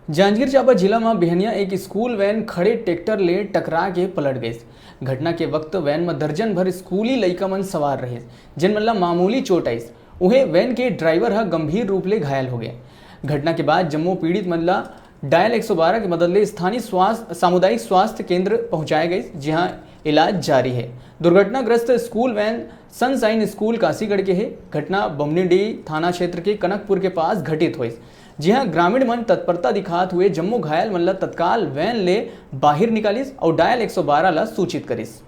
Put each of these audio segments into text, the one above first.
जांजगीर चांपा जिला में बिहनिया एक स्कूल वैन खड़े ट्रैक्टर ले टकरा के पलट गई। घटना के वक्त वैन में दर्जन भर स्कूली लइका मन सवार रहे, जिन मन ला मामूली चोट आई। उन्हें वैन के ड्राइवर हा गंभीर रूप ले घायल हो गया। घटना के बाद जम्मू पीड़ित मन ला डायल 112 की मदद ले स्थानीय सामुदायिक स्वास्थ्य केंद्र पहुंचाए गए, जहां इलाज जारी है। दुर्घटनाग्रस्त school van sunshine school Kashigarh के है। घटना बमनीडीह थाना क्षेत्र के कनकपुर के पास घटित हुई, जहां ग्रामीण मन तत्परता दिखाते हुए जम्मू घायल मन ला तत्काल वैन ले बाहर निकालिस और डायल 112 ला सूचित करिस।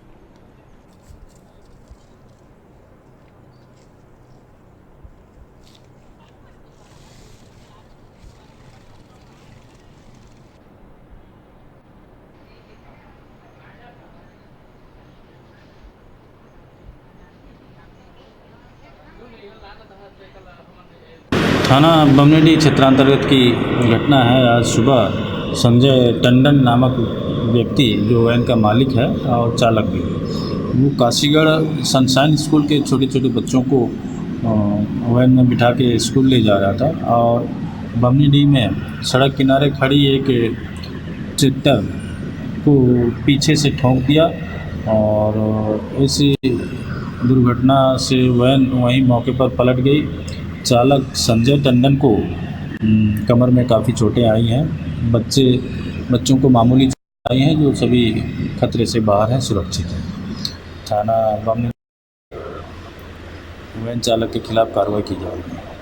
थाना बमनीडीह क्षेत्रांतर्गत की घटना है। आज सुबह संजय टंडन नामक व्यक्ति जो वैन का मालिक है और चालक भी है, वो काशीगढ़ सनशाइन स्कूल के छोटे छोटे बच्चों को वैन में बिठा के स्कूल ले जा रहा था और बमनीडीह में सड़क किनारे खड़ी एक ट्रैक्टर को पीछे से ठोंक दिया और इसी दुर्घटना से वैन वहीं मौके पर पलट गई। चालक संजय टंडन को कमर में काफ़ी चोटें आई हैं। बच्चों को मामूली चोटें आई हैं, जो सभी खतरे से बाहर हैं, सुरक्षित हैं। थाना बमनी वैन चालक के खिलाफ कार्रवाई की जा रही है।